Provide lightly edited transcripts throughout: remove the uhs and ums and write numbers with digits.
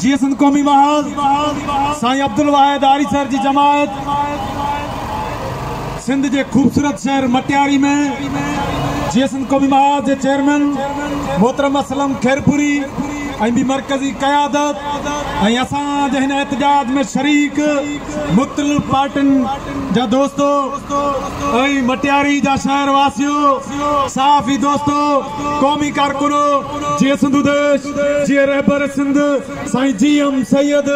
जी सिंध क़ौमी महाज साईं अब्दुल वाहिद आरी सर जी जमायत सिंध के खूबसूरत शहर मटियारी में जी सिंध क़ौमी महाज के चेयरमैन मोहतरम असलम खैरपुरी भी मरकजी क़यादत असांजे हिन एहतजाज में शरीक मुख्तलिफ पार्टियुनि जा दोस्तों मटियारी जा शहर वासियों साफ़ी दोस्तों क़ौमी कारकुनो जी सिंधु देश जी रहबर सिंध साईं GM सैयद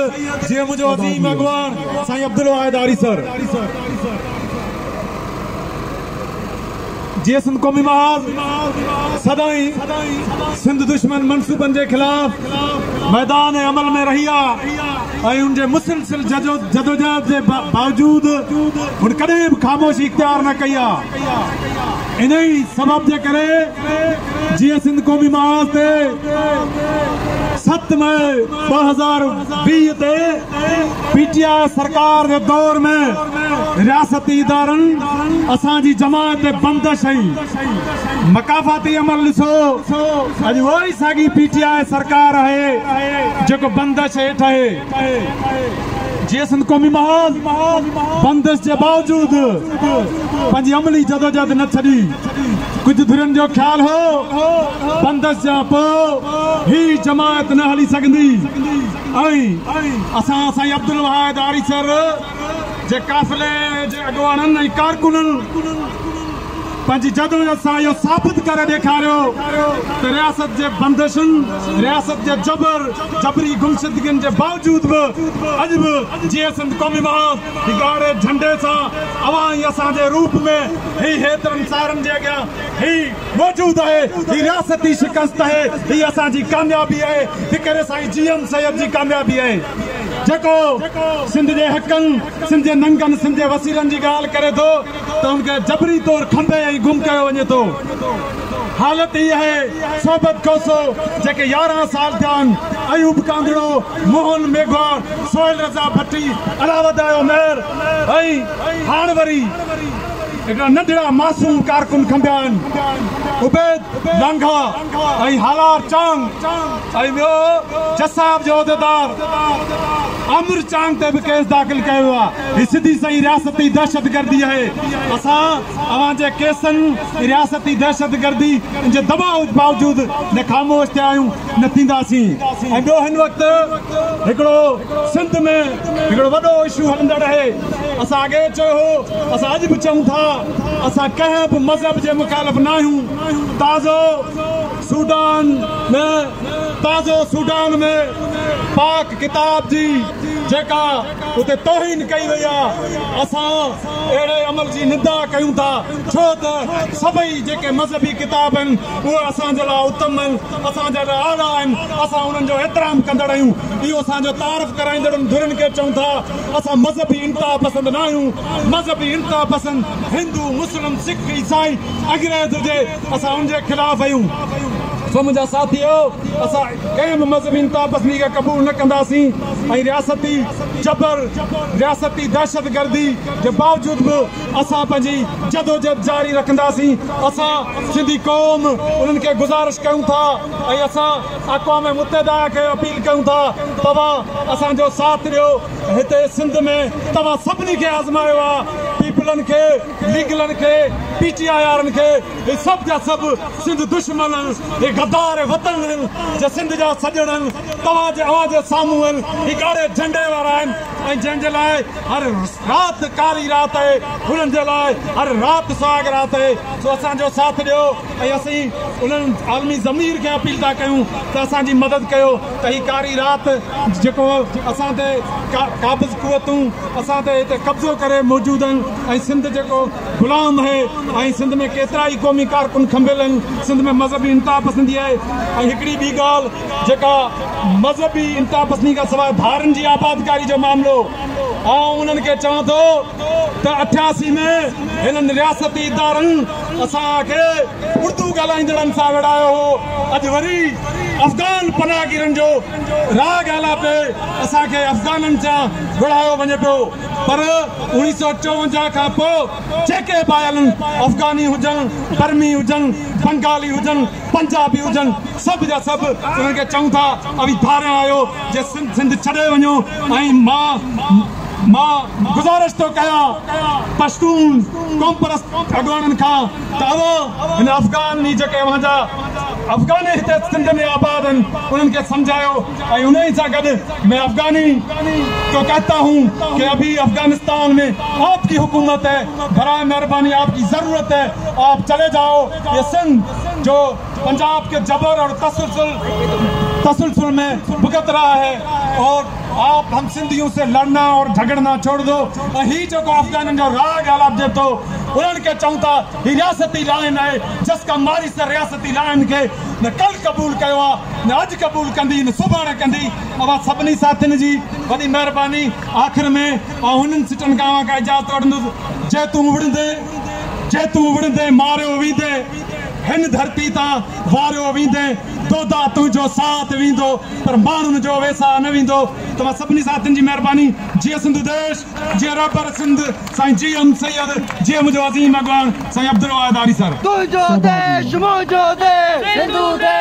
जी मुझो अज़ीम अगवान साईं अब्दुल वाहिद आरी सर जी सिंध क़ौमी महाज सदाई सिंध दुश्मन मनसूबन के खिलाफ मैदान अमल में रही उनके मुसलसिल जदोजहद के बावजूद उन कदे भी खामोशी इख्तियार न कई इन सबब के करे जी सिंध क़ौमी महाज ते 7 मई 2020 ते PTI सरकार के दौर में रियासती इदारन असांजी जमात बंदिश मकाफाती अमल ॾिसो अज वही साॻी PTI सरकार है जो बंदिश हेठि है जी सिंध क़ौमी महाज बंदिश के बावजूद पंहिंजी अमली जदोजहद न छड़ी कुछ धुरन जो ख्याल हो बंदिश जा पोइ ही जमात न हली सकती असां साईं अब्दुल वाहिद आरी सर जे काफ़िले जे अगवाननि कारकुननि पंहिंजी जदोजहद सां इहो साबित करे ॾेखारियो त रियासत जे बंदिशुनि रियासत जे जबरी गुमशुदगियुनि जे बावजूद भी अॼु भी जी सिंध क़ौमी महाज ॻाढ़े झंडे सां अवां असांजे रूप में ही हेतिरनि सारनि जे अॻियां ही मौजूद है ही रियासती शिकस्त है ही असांजी कामयाबी है ही करे साईं GM सैयद जी कामयाबी है जेको सिंध जे हक़नि सिंध जे नंगनि सिंध जे वसीलनि जी ॻाल्हि करे थो त उनखे जबरी तौर खंबे गुम कयो वञे थो हालत ये है सोबत कोसो जेके 11 साल थिया अयूब कांगड़ो मोहन मेघवार सोहेल रज़ा भट्टी अलावदायो मेहर हाण वरी हिकिड़ा नंढड़ा मासूम कारकुन खंबिया उबैद लांघा हालार चांग ॿियो जसाब जो उहिदेदार आमिर चांग ते भी केस दाख़िल किया हुआ सीधी सही रियासती दहशतगर्दी है असां अवां जे केसनि रियासती दहशतगर्दी जे दबाव बावजूद न खामोश थिया आहियूं न थींदासीं ॿियो हिन वक़्तु हिकिड़ो सिंध में हिकिड़ो वॾो इशू हलंदड़ है असां अॻे चयो हो असां अॼु बि चऊं था असां कंहिं भी मज़हब जे मुखालिफ़ न आहियूं ताज़ो सूडान में पाक किताब जी जेका उते तौहीन कई वई असां अहिड़े अमल जी निंदा कयूं था छो त सभई जेके मज़हबी किताब आहिनि उहे असांजे लाइ उत्तम आहिनि असांजे लाइ आला आहिनि असां उन्हनि जो एतिराम कंदड़ आहियूं इहो असांजो तारीफ़ कराईंदड़ धुरनि खे चऊं था असां मज़हबी इंतहा पसंदि न आहियूं मज़हबी इंतहा पसंदि हिंदू मुस्लिम सिख ईसाई अंग्रेज़ हुजे असां उनजे खिलाफ़ आहियूं सो मुंहिंजा साथियो असां कंहिं बि मज़हबी इंतहा पसंदी खे क़बूल न कंदासीं रियासती जबर रियासती दहशतगर्दी के बावजूद भी असां पंहिंजी जदोजहद जारी रखंदासीं असां सिंधी क़ौम उन्हनि खे गुज़ारिश कयूं था असां अक़वाम मुत्तहिदा खे अपील कयूं था तव्हां असांजो साथ ॾियो हिते सिंध में तव्हां सभिनी खे आज़मायो आहे पीपलनि खे लीगलनि खे PTI वारनि खे सभु जा सभु सिंध दुश्मन गद्दार वतन जे सिंध जा सजण तव्हांजे अवां जे साम्हूं आहिनि ॻाढ़े झंडे वारा आहिनि जंहिंजे लाइ हर राति काली राति आहे उन्हनि जे लाइ हर राति सुहाग राति आहे सो असांजो साथ ॾियो असीं उन्हनि आलमी ज़मीर खे अपील था कयूं त असांजी मदद कयो त ही कारी राति जेको असां ते काबिज़ कुवतूं असां ते हिते कब्ज़ो करे मौजूद आहिनि सिंध जेको गुलाम है सिंध में केतिरा ई क़ौमी कारकुन खंबियल आहिनि सिंध में मज़हबी इंतहा पसंदी है हिकिड़ी ॿी ॻाल्हि जेका मज़हबी इंतहा पसंदी खां सवाइ धारनि जी आबादकारी जो मामिलो उन्हनि खे चवां थो त 88 में हिननि रियासती इदारनि असांखे उर्दू ॻाल्हाईंदड़नि सां विड़ायो हो। अॼु वरी अफ़गान पनाहगीरनि जो राह ॻाल्हा पे असांखे अफ़गाननि सां विड़ायो वञे पियो। पर 1954 खां पोइ जेके बि आयल अफ़गानी हुजनि, बर्मी हुजनि, बंगाली हुजनि, पंजाबी हुजनि, सभु जा सभु उन्हनि खे चऊं था अभी धारियां आयो जे सिंध छॾे वञो। ऐं मां गुज़ारिश थो कयां पश्तून क़ौम परस्त अॻवाननि खां त हिन अफ़गानी जेके अवांजा अफ़गानी हिते सिंध में आबाद आहिनि उन्हनि खे सम्झायो। ऐं उन सां गॾु मैं अफ़गानी तो कहता हूँ कि अभी अफ़गानिस्तान में आपकी हुकूमत है, बराए मेहरबानी आपकी ज़रूरत है, आप चले जाओ। ये सिंध जो पंजाब के जबर और तसलसल में भुगत रहा है और आप हम सिंधियों से लड़ना और झगड़ना छोड़ दो। ही जो अफ़गान जो राह ॻाल्हा जे तो उन्हनि खे चऊं था ही रियासती लाइन है जसका मारी से रियासती लाइन के न कल कबूल कयो आहे, न अॼु कबूल कंदी, न सुभाणे कंदी। अवां सभिनी साथियुनि जी वॾी महिरबानी। आख़िर में हुननि सिटनि खां अवां खां इजाज़त वठंदुसि। जे तूं विढ़ंदे मारियो वींदे, हिन धरती तां वारियो वींदे, दोदा तुंहिंजो साथ वींदो पर माण्हुनि जो वेसा न वींदो। तव्हां सभिनी साथियुनि जी महिरबानी। जीअं सिंध देश, जीअं रबर सिंध, साईं जी एम सैयद, जीअं मुंहिंजो अज़ीम अॻवान साईं अब्दुल वाहिद आरी सर। तुंहिंजो देश मुंहिंजो देश, सिंधु देश